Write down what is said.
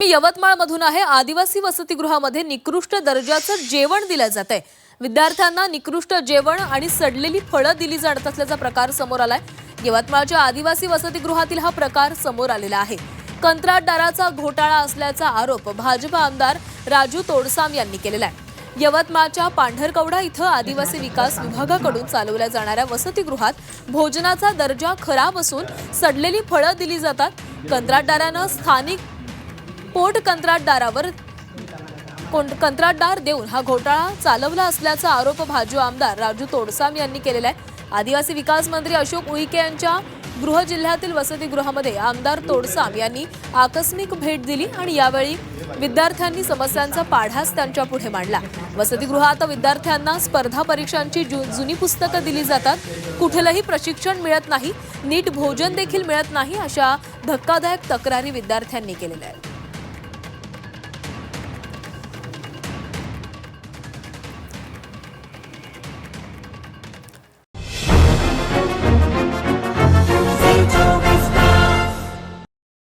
मी यवतमाळमधून आहे। आदिवासी वसतिगृहामध्ये निकृष्ट दर्जाचं जेवण दिलं जातंय। विद्यार्थ्यांना निकृष्ट जेवण आणि सडलेली फळं दिली जात असल्याचा प्रकार समोर आलाय। यवतमाळच्या आदिवासी वसतिगृहातील हा प्रकार समोर आलेला आहे। कंत्राटदाराचा घोटाळा असल्याचा आरोप भाजप आमदार राजू तोडसाम यांनी केलेला आहे। यवतमाळच्या पांढरकवडा इथं आदिवासी विकास विभागाकडून चालवल्या जाणाऱ्या वसतिगृहात भोजनाचा दर्जा खराब असून सडलेली फळं दिली जातात। कंत्राटदारानं स्थानिक पोट कंत्राटदार देऊन हा घोटाळा चालवला असल्याचा आरोप भाजप आमदार राजू तोडसाम यांनी केलेला आहे। आदिवासी विकास मंत्री अशोक उईके यांच्या गृह जिल्ह्यातील वसतिगृहामध्ये आमदार तोडसाम यांनी आकस्मिक भेट दिली आणि यावेळी विद्यार्थ्यांनी समस्यांचा पाढाच त्यांच्या पुढे मांडला। वसतिगृहात विद्यार्थ्यांना स्पर्धा परीक्षांची जुनी पुस्तकं दिली जातात, कुठलंही प्रशिक्षण मिळत नाही, नीट भोजन देखील मिळत नाही, अशा धक्कादायक तक्रारी विद्यार्थ्यांनी केलेल्या आहेत।